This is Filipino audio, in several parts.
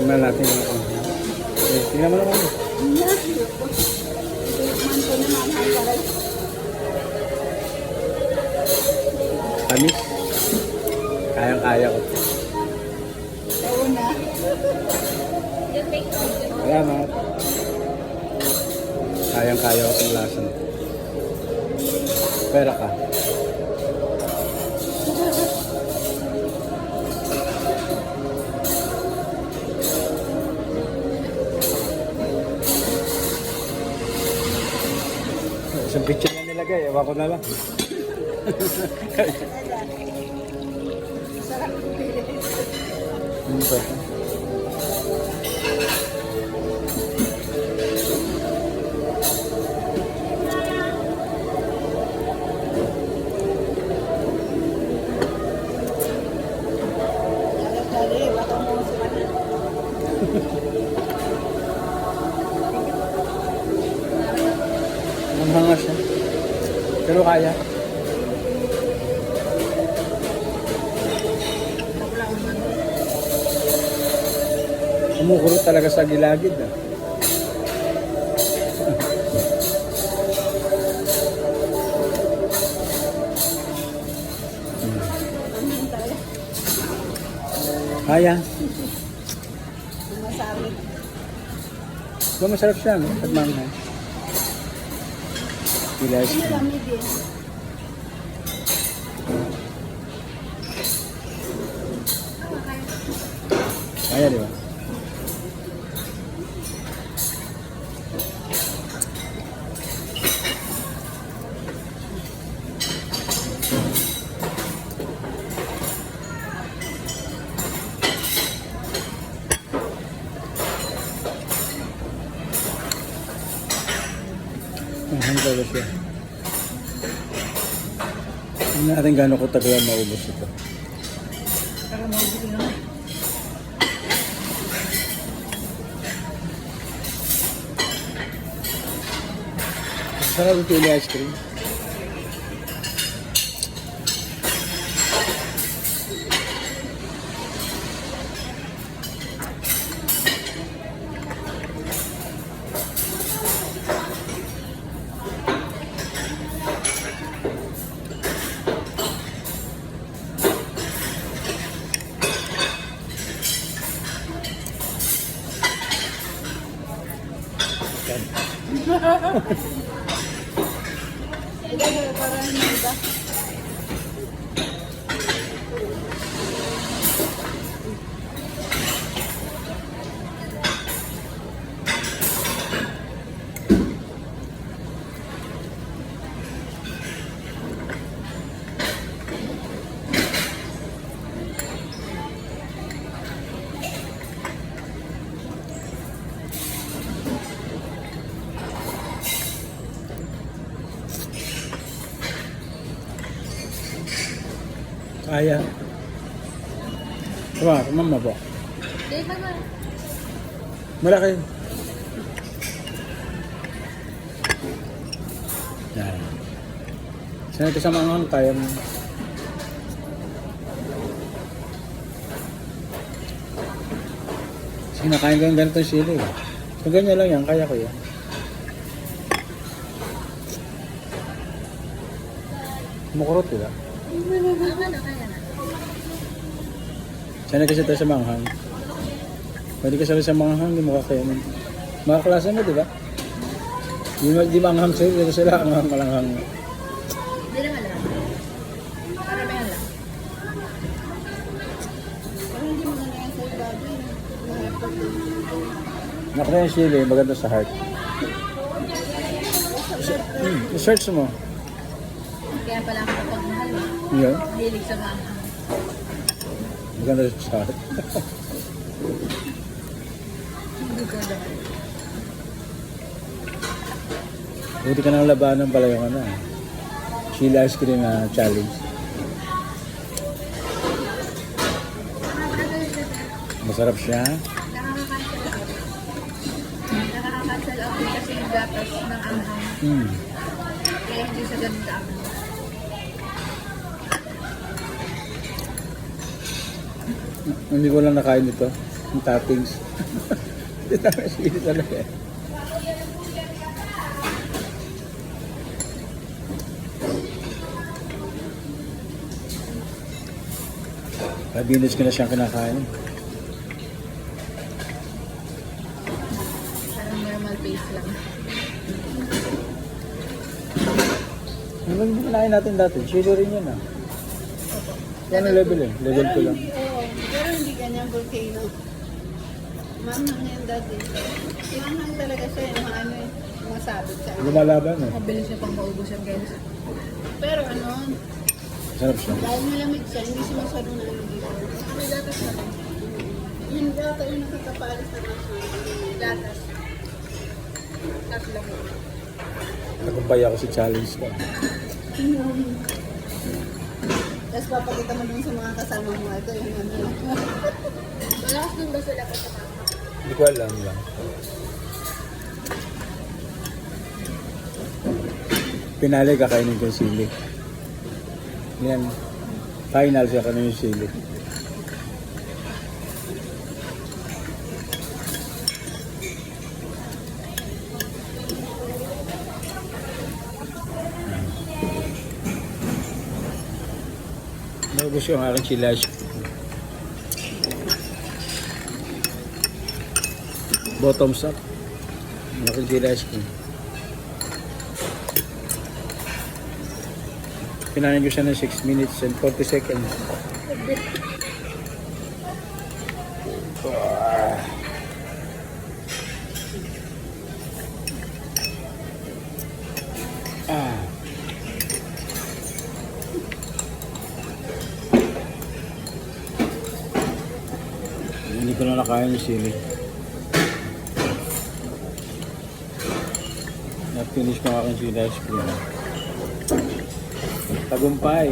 Tingnan natin yung ano. Tingnan mo naman. Tamis. Kayang-kaya ko. Salamat. Kayang-kaya ko yung lasa nito. Pera ka. Isang picture na nilagay, ewan ko na lang. Ano ba ito? Manghanga siya. Pero kaya. Kumukulot talaga sa gilagid ah. Kaya. Masarap siya, no? At manghang. Ice cream. Kaya, di ba? Ang talaga siya. Hindi natin gano'n ko tagal maubos ito. Para maubos naman. Sarap ito yung ice cream. Kaya. Diba? Mama po. Malaki. Yan. Sana ito sa mga kaya mo. Sinakain ko yung ganitong sili. So ganyan lang yan, kaya ko yan. Mukurot diba? Sana kasi tayo sa manghang. Pwede ka sa manghang, hindi mo kakayanin. Mga klase mo, di ba? Di manghang sa'yo, dito sila ang malanghang. Hindi naman lang. Karamihan lang. Parang hindi mo ganyan sa'yo baboy. Nakita yung sili, maganda sa heart. I-search mo. Kaya pala ako kapagmahal. Yun. Mahilig sa manghang. Maganda sa heart. Hindi ko alam. Buti ka ng labanan pala yung ano. Chili ice cream challenge. Masarap siya. Nakaka-cancel out kasi yung gatas ng anghang. Kaya hindi siya ganun ka anghang. Hindi ko lang nakain ito. Yung toppings. Hindi naman sili talaga eh. Mabilis ko na siyang kinakain. Parang normal pace lang. Ano ba yung kinain natin dati? Chili rin yun ah. Yan ang level eh. Level ko lang. Oo, pero hindi ganyan volcano. Manghang yan dati. Manghang talaga siya, yung mga ano eh, masabit siya. Lumalaban eh. Mabilis niya pang maubos yan guys. Pero ano, Sarap siya. dahil malamig siya, hindi siya masyadong ano dito. May gatas na rin. Yung gata yung nakakapalis na mga gatas. Tatlo mo. Nakumpay ako sa challenge ko. Tapos papakita mo dun sa mga kasama mo. Ito yung ano. Malakas dun ba sila kasama? Hindi ko alam lang. Pinali kakainin ko yung sili. Yan. Final siya kanin yung sili. Naubos yung aking chili ice cream. Bottoms up. Ang aking chili ice cream. Kinain ko siya ng 6 minutes and 40 seconds. Ah. Hindi ko na nakain yung sili. Na-finish ko ang aking sili ice cream. Tagumpay.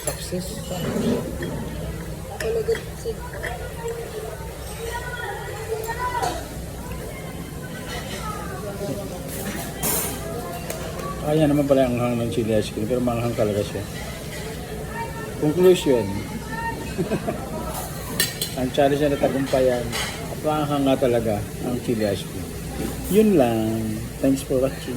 Success. Kulugod si Kaya naman pala ang hang ng chili ice cream, pero manghang talaga siya. Conclusion. Ang challenge na tagumpayan, at manghang nga talaga ang chili ice cream. Yun lang. Thanks for watching.